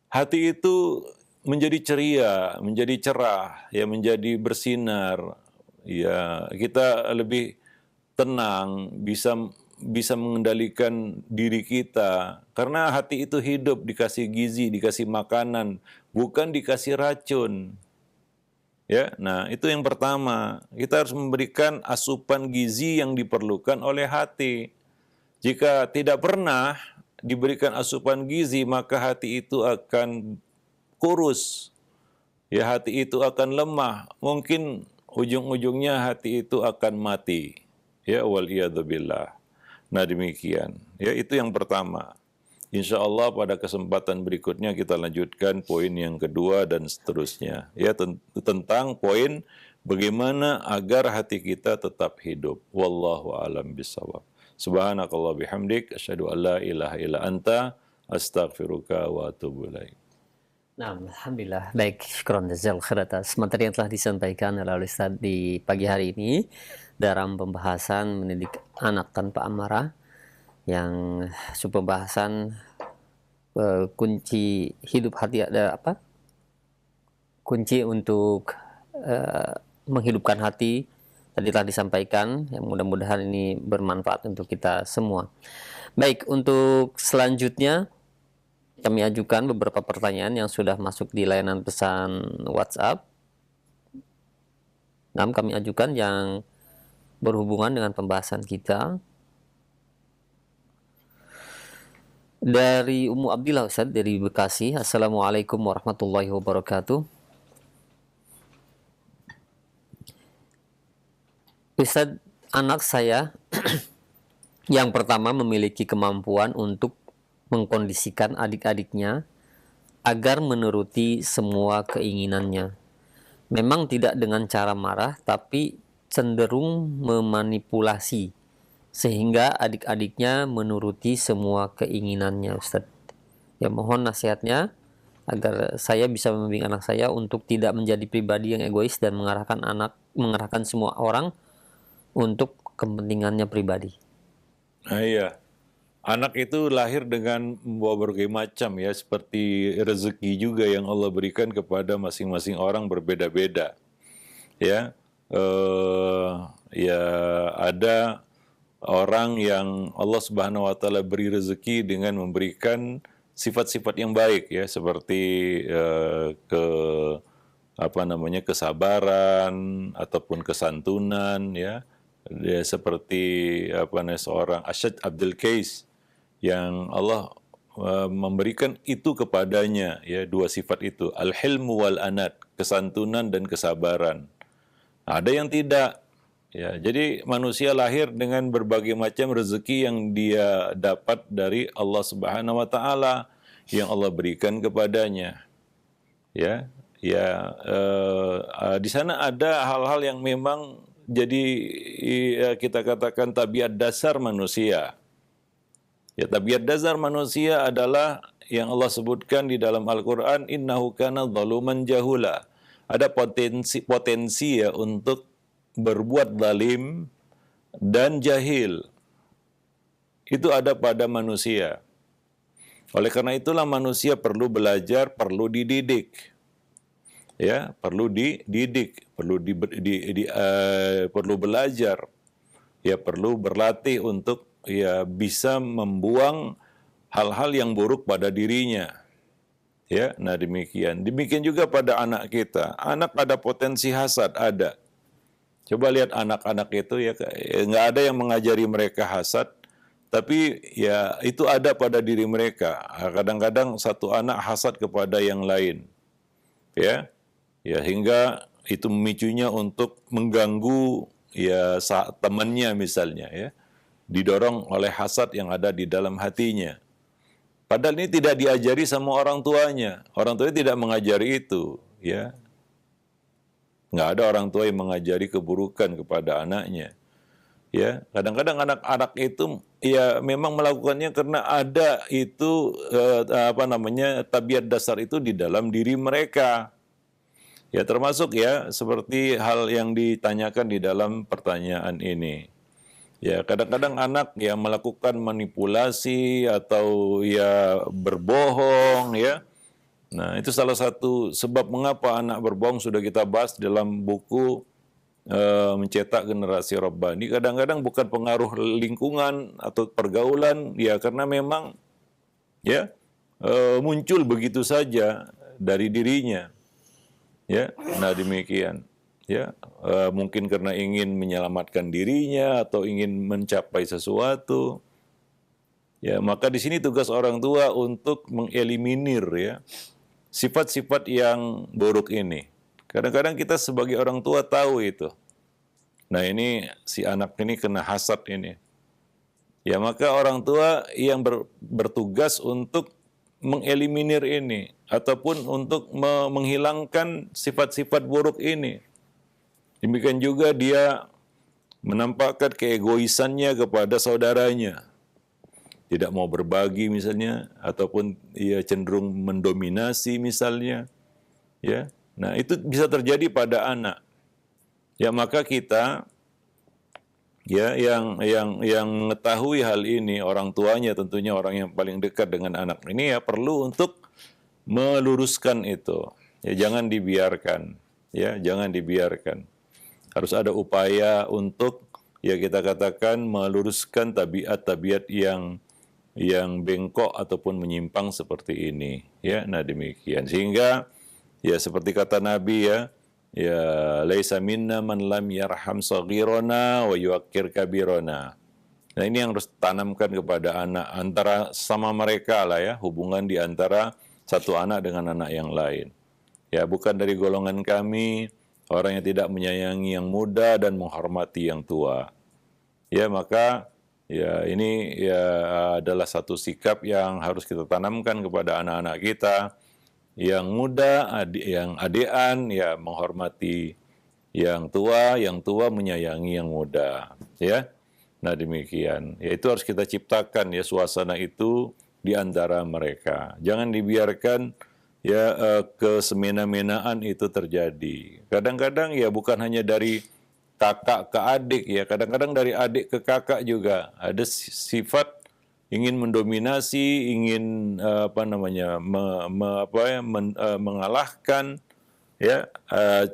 hati itu menjadi ceria, menjadi cerah, ya, menjadi bersinar. Ya, kita lebih tenang, bisa mengendalikan diri kita, karena hati itu hidup, dikasih gizi, dikasih makanan, bukan dikasih racun. Ya, nah itu yang pertama, kita harus memberikan asupan gizi yang diperlukan oleh hati. Jika tidak pernah diberikan asupan gizi, maka hati itu akan kurus. Ya, hati itu akan lemah. Mungkin ujung-ujungnya hati itu akan mati. Ya, waliyadzubillah. Nah demikian. Ya, itu yang pertama. Insya Allah pada kesempatan berikutnya kita lanjutkan poin yang kedua dan seterusnya. Ya, tentang poin bagaimana agar hati kita tetap hidup. Wallahu a'lam bishawab. Subhanakallah bihamdik, asyhadu an la ilaha illa anta, astaghfiruka wa atubu ilaik. Nah, alhamdulillah. Baik, syukran jazakallahu khairan atas materi yang telah disampaikan oleh Ustaz di pagi hari ini dalam pembahasan mendidik anak tanpa amarah, yang pembahasan kunci hidup hati ada apa? Kunci untuk menghidupkan hati tadi telah disampaikan, yang mudah-mudahan ini bermanfaat untuk kita semua. Baik, untuk selanjutnya kami ajukan beberapa pertanyaan yang sudah masuk di layanan pesan WhatsApp. Nah, kami ajukan yang berhubungan dengan pembahasan kita. Dari Ummu Abdillah, Ustaz, dari Bekasi. Assalamualaikum warahmatullahi wabarakatuh. Ustaz, anak saya yang pertama memiliki kemampuan untuk mengkondisikan adik-adiknya agar menuruti semua keinginannya. Memang tidak dengan cara marah, tapi cenderung memanipulasi sehingga adik-adiknya menuruti semua keinginannya, Ustadz. Ya, mohon nasihatnya agar saya bisa membimbing anak saya untuk tidak menjadi pribadi yang egois dan mengarahkan semua orang untuk kepentingannya pribadi. Nah, iya. Anak itu lahir dengan membawa berbagai macam ya, seperti rezeki juga yang Allah berikan kepada masing-masing orang berbeda-beda. Ya, ya ada orang yang Allah Subhanahu Wa Taala beri rezeki dengan memberikan sifat-sifat yang baik ya, seperti kesabaran ataupun kesantunan ya. Dia seperti seorang Asyad Abdul Qais yang Allah memberikan itu kepadanya ya, dua sifat itu, al-hilmu wal anat, kesantunan dan kesabaran. Ada yang tidak ya. Jadi manusia lahir dengan berbagai macam rezeki yang dia dapat dari Allah Subhanahu wa taala yang Allah berikan kepadanya. Ya. Ya, di sana ada hal-hal yang memang jadi kita katakan tabiat dasar manusia. Ya, tabiat dasar manusia adalah yang Allah sebutkan di dalam Al-Quran, innahu kana zaluman jahula. Ada potensi ya untuk berbuat zalim dan jahil. Itu ada pada manusia. Oleh karena itulah manusia perlu belajar, perlu dididik. Ya, perlu dididik, perlu belajar. Ya, perlu berlatih untuk ya bisa membuang hal-hal yang buruk pada dirinya. Ya, nah demikian. Demikian juga pada anak kita. Anak ada potensi hasad, ada. Coba lihat anak-anak itu ya, nggak ada yang mengajari mereka hasad, tapi ya itu ada pada diri mereka. Kadang-kadang satu anak hasad kepada yang lain. Ya, hingga itu memicunya untuk mengganggu ya temannya misalnya ya, didorong oleh hasad yang ada di dalam hatinya. Padahal ini tidak diajari sama orang tuanya. Orang tuanya tidak mengajari itu, ya. Nggak ada orang tua yang mengajari keburukan kepada anaknya. Ya, kadang-kadang anak-anak itu ya memang melakukannya karena ada itu tabiat dasar itu di dalam diri mereka. Ya, termasuk ya seperti hal yang ditanyakan di dalam pertanyaan ini. Ya, kadang-kadang anak yang melakukan manipulasi atau ya berbohong ya. Nah, itu salah satu sebab mengapa anak berbohong sudah kita bahas dalam buku Mencetak Generasi Rabbani. Kadang-kadang bukan pengaruh lingkungan atau pergaulan, ya karena memang ya muncul begitu saja dari dirinya. Ya, nah demikian. Ya, mungkin karena ingin menyelamatkan dirinya atau ingin mencapai sesuatu. Ya, maka di sini tugas orang tua untuk mengeliminir ya sifat-sifat yang buruk ini. Kadang-kadang kita sebagai orang tua tahu itu. Nah, ini si anak ini kena hasad ini. Ya, maka orang tua yang bertugas untuk mengeliminir ini ataupun untuk menghilangkan sifat-sifat buruk ini. Demikian juga dia menampakkan keegoisannya kepada saudaranya. Tidak mau berbagi misalnya, ataupun ia cenderung mendominasi misalnya. Ya, nah itu bisa terjadi pada anak. Ya, maka kita ya yang mengetahui hal ini, orang tuanya tentunya orang yang paling dekat dengan anak ini ya perlu untuk meluruskan itu. Ya, jangan dibiarkan. Ya, jangan dibiarkan. Harus ada upaya untuk ya kita katakan meluruskan tabiat-tabiat yang bengkok ataupun menyimpang seperti ini. Ya, nah demikian. Sehingga ya seperti kata Nabi ya laisa minna man lam yarham saghirana wa yuwaqqir kabirana. Nah, ini yang harus tanamkan kepada anak, antara sama mereka lah ya, hubungan di antara satu anak dengan anak yang lain. Ya, bukan dari golongan kami orang yang tidak menyayangi yang muda dan menghormati yang tua. Ya, maka ya ini ya adalah satu sikap yang harus kita tanamkan kepada anak-anak kita. yang muda, yang adean, ya menghormati yang tua menyayangi yang muda, ya. Nah demikian, ya itu harus kita ciptakan ya suasana itu di antara mereka. Jangan dibiarkan ya kesemena-menaan itu terjadi. Kadang-kadang ya bukan hanya dari kakak ke adik ya, kadang-kadang dari adik ke kakak juga ada sifat ingin mendominasi, ingin mengalahkan ya,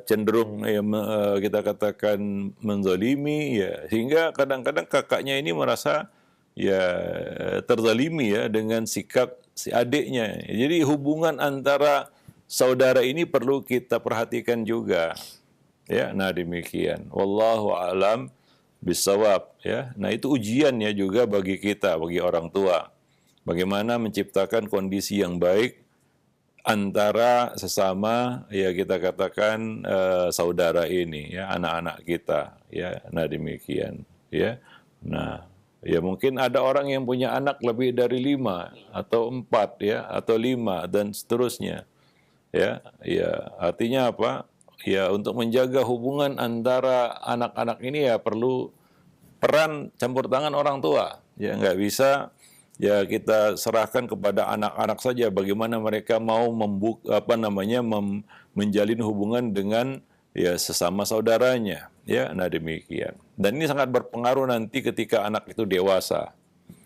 cenderung ya, kita katakan menzalimi ya, sehingga kadang-kadang kakaknya ini merasa ya terzalimi ya dengan sikap si adiknya. Jadi hubungan antara saudara ini perlu kita perhatikan juga. Ya, nah demikian. Wallahu a'lam bisawab ya. Nah, itu ujiannya juga bagi kita, bagi orang tua. Bagaimana menciptakan kondisi yang baik antara sesama ya kita katakan saudara ini ya, anak-anak kita ya. Nah demikian ya. Nah ya mungkin ada orang yang punya anak lebih dari 5 atau 4 ya, atau 5 dan seterusnya ya. Ya artinya apa ya, untuk menjaga hubungan antara anak-anak ini ya perlu peran campur tangan orang tua ya. Nggak bisa ya kita serahkan kepada anak-anak saja bagaimana mereka mau menjalin hubungan dengan ya sesama saudaranya ya. Nah demikian, dan ini sangat berpengaruh nanti ketika anak itu dewasa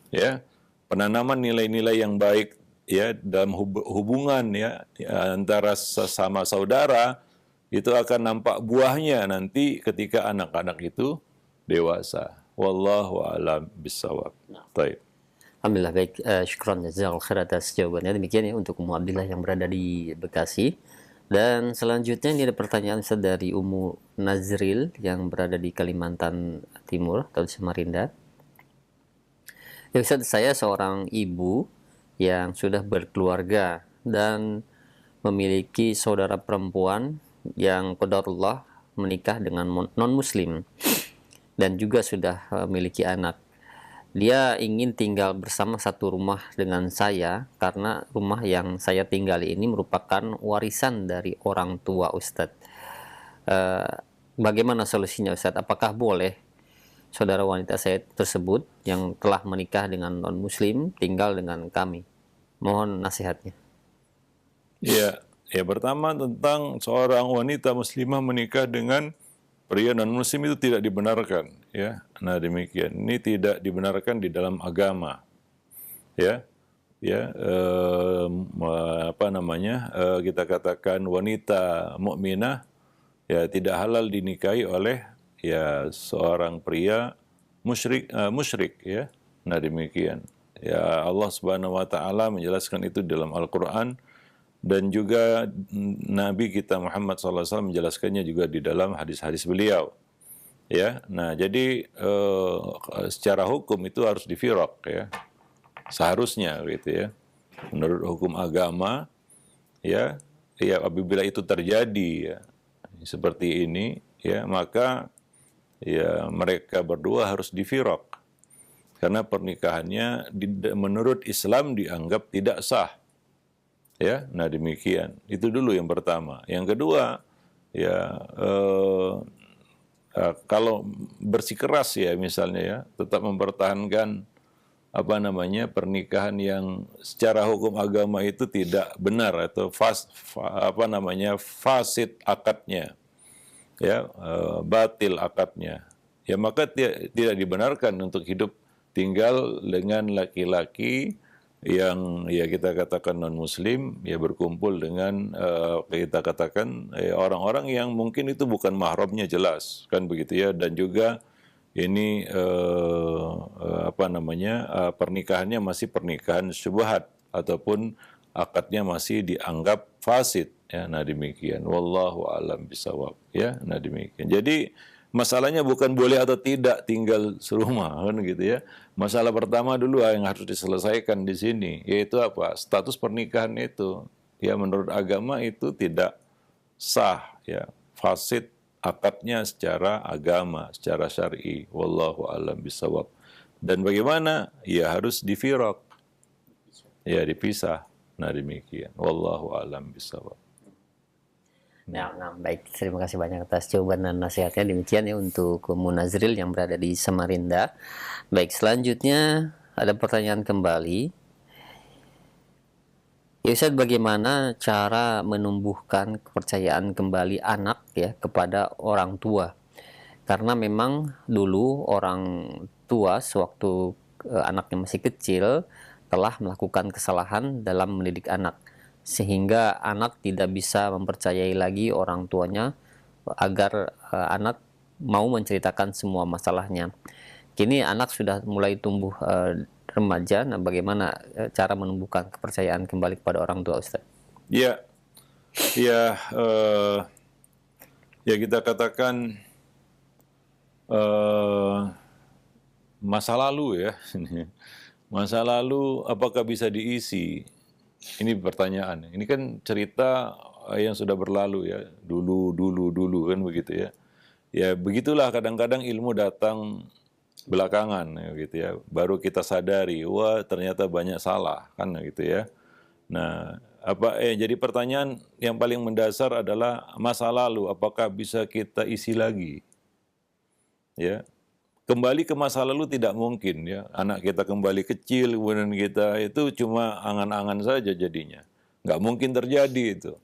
ya. Penanaman nilai-nilai yang baik ya dalam hubungan ya antara sesama saudara itu akan nampak buahnya nanti ketika anak-anak itu dewasa. Wallahu a'lam bishawab. Baik. Alhamdulillah, baik. Syukron jazakallahu khair atas jawabannya. Demikian ya untuk Ummu Abdillah yang berada di Bekasi. Dan selanjutnya ini ada pertanyaan Ustaz dari Ummu Nazril yang berada di Kalimantan Timur atau di Samarinda. Ya Ustaz, saya seorang ibu yang sudah berkeluarga dan memiliki saudara perempuan yang qadarullah menikah dengan non-muslim dan juga sudah memiliki anak. Dia ingin tinggal bersama satu rumah dengan saya karena rumah yang saya tinggali ini merupakan warisan dari orang tua Ustadz. Bagaimana solusinya Ustadz? Apakah boleh saudara wanita saya tersebut yang telah menikah dengan non-muslim tinggal dengan kami? Mohon nasihatnya. Ya pertama tentang seorang wanita muslimah menikah dengan pria non-muslim itu tidak dibenarkan ya. Nah demikian, ini tidak dibenarkan di dalam agama ya. Kita katakan wanita mukminah ya tidak halal dinikahi oleh ya seorang pria musyrik ya. Nah demikian ya, Allah Subhanahu wa taala menjelaskan itu dalam Al-Qur'an, dan juga Nabi kita Muhammad SAW menjelaskannya juga di dalam hadis-hadis beliau. Ya, nah jadi secara hukum itu harus difiraq ya, seharusnya gitu ya. Menurut hukum agama ya apabila itu terjadi ya seperti ini ya, maka ya mereka berdua harus difiraq karena pernikahannya menurut Islam dianggap tidak sah. Ya, nah demikian. Itu dulu yang pertama. Yang kedua, ya kalau bersikeras ya misalnya ya, tetap mempertahankan pernikahan yang secara hukum agama itu tidak benar atau fasid akadnya, ya batil akadnya. Ya maka tidak dibenarkan untuk hidup tinggal dengan laki-laki yang ya kita katakan non-muslim, ya berkumpul dengan kita katakan orang-orang yang mungkin itu bukan mahramnya, jelas kan begitu ya. Dan juga ini pernikahannya masih pernikahan syubhat ataupun akadnya masih dianggap fasid ya. Nah demikian, wallahu a'lam bishawab ya. Nah demikian, jadi masalahnya bukan boleh atau tidak tinggal serumah kan gitu ya. Masalah pertama dulu yang harus diselesaikan di sini, yaitu apa? Status pernikahan itu ya menurut agama itu tidak sah ya, fasid akadnya secara agama, secara syar'i. Wallahu a'lam bishawab. Dan bagaimana? Ya harus difiraq. Ya dipisah. Nah demikian. Wallahu a'lam bishawab. Nah, baik. Terima kasih banyak atas jawaban dan nasihatnya. Demikian ya untuk Munazril yang berada di Samarinda. Baik, selanjutnya ada pertanyaan kembali. Ya Ustaz, bagaimana cara menumbuhkan kepercayaan kembali anak ya kepada orang tua? Karena memang dulu orang tua sewaktu anaknya masih kecil telah melakukan kesalahan dalam mendidik anak, sehingga anak tidak bisa mempercayai lagi orang tuanya agar anak mau menceritakan semua masalahnya. Kini anak sudah mulai tumbuh remaja. Nah, bagaimana cara menumbuhkan kepercayaan kembali kepada orang tua, Ustaz? Ya, ya, ya kita katakan masa lalu ya. Masa lalu apakah bisa diisi? Ini pertanyaan. Ini kan cerita yang sudah berlalu ya. Dulu kan begitu ya. Ya begitulah kadang-kadang ilmu datang belakangan ya, gitu ya. Baru kita sadari, wah ternyata banyak salah kan gitu ya. Nah, jadi pertanyaan yang paling mendasar adalah masa lalu apakah bisa kita isi lagi? Ya. Kembali ke masa lalu tidak mungkin ya. Anak kita kembali kecil kemudian kita itu cuma angan-angan saja jadinya. Nggak mungkin terjadi itu.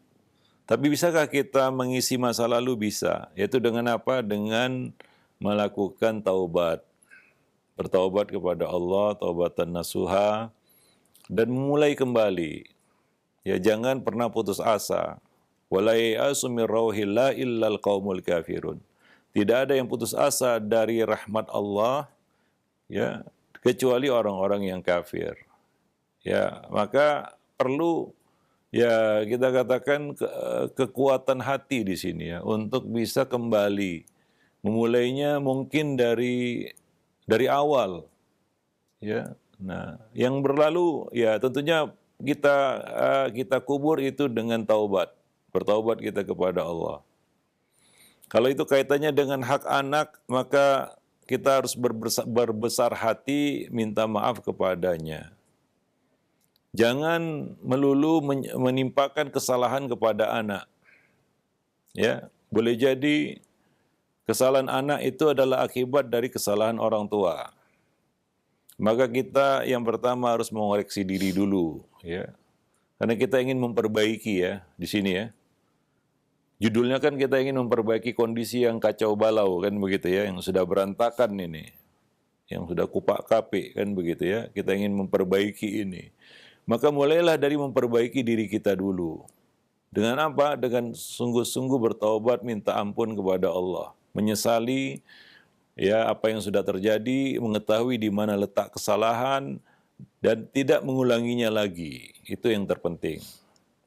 Tapi bisakah kita mengisi masa lalu? Bisa. Yaitu dengan apa? Dengan melakukan taubat. Bertaubat kepada Allah, taubatan nasuha, dan mulai kembali. Ya jangan pernah putus asa. Wala ya'asu min rauhillah illal qaumul kafirun. Tidak ada yang putus asa dari rahmat Allah ya kecuali orang-orang yang kafir. Ya, maka perlu ya kita katakan kekuatan hati di sini ya untuk bisa kembali. Memulainya mungkin dari awal. Ya. Nah, yang berlalu ya tentunya kita kubur itu dengan taubat. Bertaubat kita kepada Allah. Kalau itu kaitannya dengan hak anak, maka kita harus berbesar hati minta maaf kepadanya. Jangan melulu menimpakan kesalahan kepada anak. Ya, boleh jadi kesalahan anak itu adalah akibat dari kesalahan orang tua. Maka kita yang pertama harus mengoreksi diri dulu, ya. Karena kita ingin memperbaiki ya di sini ya. Judulnya kan kita ingin memperbaiki kondisi yang kacau balau kan begitu ya, yang sudah berantakan ini, yang sudah kupak kapik kan begitu ya. Kita ingin memperbaiki ini. Maka mulailah dari memperbaiki diri kita dulu. Dengan apa? Dengan sungguh-sungguh bertaubat minta ampun kepada Allah, menyesali ya apa yang sudah terjadi, mengetahui di mana letak kesalahan dan tidak mengulanginya lagi. Itu yang terpenting.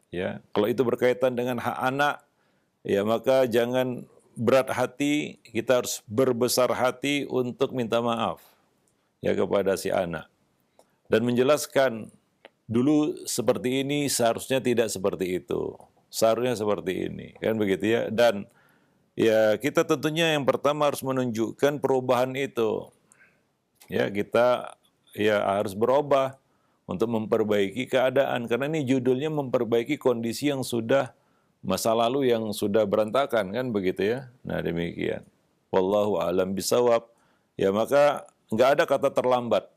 Ya, kalau itu berkaitan dengan hak anak, ya maka jangan berat hati, kita harus berbesar hati untuk minta maaf ya kepada si anak dan menjelaskan dulu seperti ini, seharusnya tidak seperti itu, seharusnya seperti ini, kan begitu ya. Dan ya kita tentunya yang pertama harus menunjukkan perubahan itu, ya kita ya harus berubah untuk memperbaiki keadaan, karena ini judulnya memperbaiki kondisi yang sudah masa lalu yang sudah berantakan kan begitu ya. Nah demikian. Wallahu a'lam bishawab. Ya maka nggak ada kata terlambat.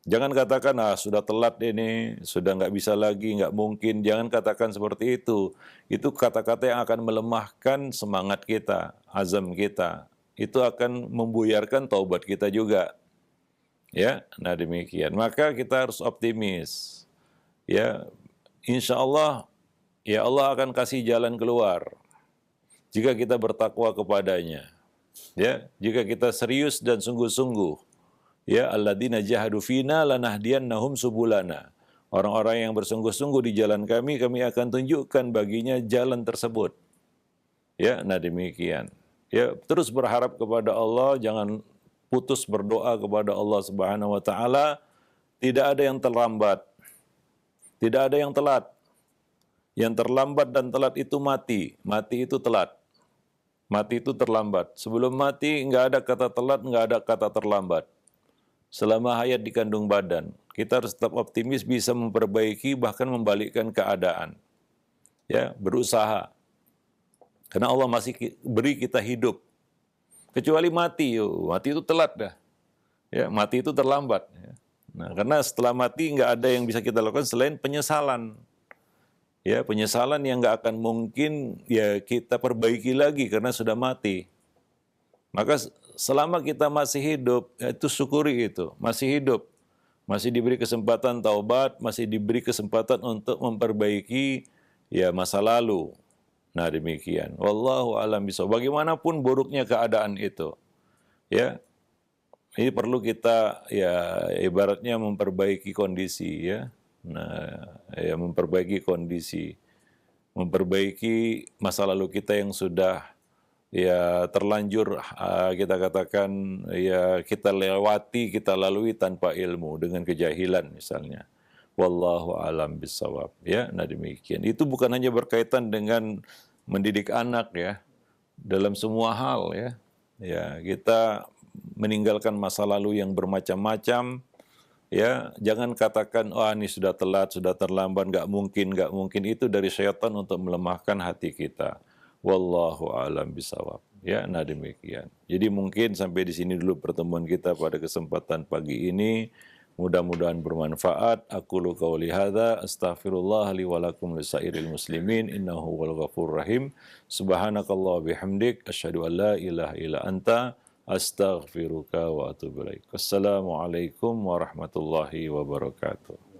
Jangan katakan sudah telat ini, sudah nggak bisa lagi, nggak mungkin. Jangan katakan seperti itu. Itu kata-kata yang akan melemahkan semangat kita, azam kita. Itu akan membuyarkan taubat kita juga. Ya, nah demikian. Maka kita harus optimis. Ya, insya Allah. Ya Allah akan kasih jalan keluar jika kita bertakwa kepadanya. Ya, jika kita serius dan sungguh-sungguh. Ya, alladzina jahadu fina lanahdiyannahum subulana. Orang-orang yang bersungguh-sungguh di jalan kami akan tunjukkan baginya jalan tersebut. Ya, nah demikian. Ya, terus berharap kepada Allah, jangan putus berdoa kepada Allah Subhanahu wa taala. Tidak ada yang terlambat. Tidak ada yang telat. Yang terlambat dan telat itu mati. Mati itu telat. Mati itu terlambat. Sebelum mati nggak ada kata telat, nggak ada kata terlambat. selama hayat di kandung badan. Kita harus tetap optimis bisa memperbaiki bahkan membalikkan keadaan. Ya, berusaha. Karena Allah masih beri kita hidup. Kecuali mati, mati itu telat dah. Ya, mati itu terlambat. Ya. Nah, karena setelah mati nggak ada yang bisa kita lakukan selain penyesalan. Ya, penyesalan yang nggak akan mungkin ya kita perbaiki lagi karena sudah mati. Maka selama kita masih hidup, ya itu syukuri itu, masih hidup. Masih diberi kesempatan taubat, masih diberi kesempatan untuk memperbaiki ya masa lalu. Nah, demikian. Wallahu a'lam bishawab. Bagaimanapun buruknya keadaan itu, ya, ini perlu kita ya ibaratnya memperbaiki kondisi ya. Nah, ya memperbaiki kondisi, memperbaiki masa lalu kita yang sudah ya terlanjur kita katakan ya kita lewati, kita lalui tanpa ilmu dengan kejahilan misalnya. Wallahu alam bisawab. Ya, nah demikian. Itu bukan hanya berkaitan dengan mendidik anak ya, dalam semua hal ya. Ya, kita meninggalkan masa lalu yang bermacam-macam. Ya, jangan katakan, oh ini sudah telat, sudah terlambat, nggak mungkin. Itu dari syaitan untuk melemahkan hati kita. Wallahu a'lam bishawab. Ya, nah demikian. Jadi mungkin sampai di sini dulu pertemuan kita pada kesempatan pagi ini. Mudah-mudahan bermanfaat. Aqulu qauli hadza astaghfirullah li wa lakum lisairil muslimin innahu wal ghafurur rahim. Subhanakallah bihamdik asyhadu an la ilaha illa anta astaghfiruka wa atubu ilaik. Assalamualaikum warahmatullahi wabarakatuh.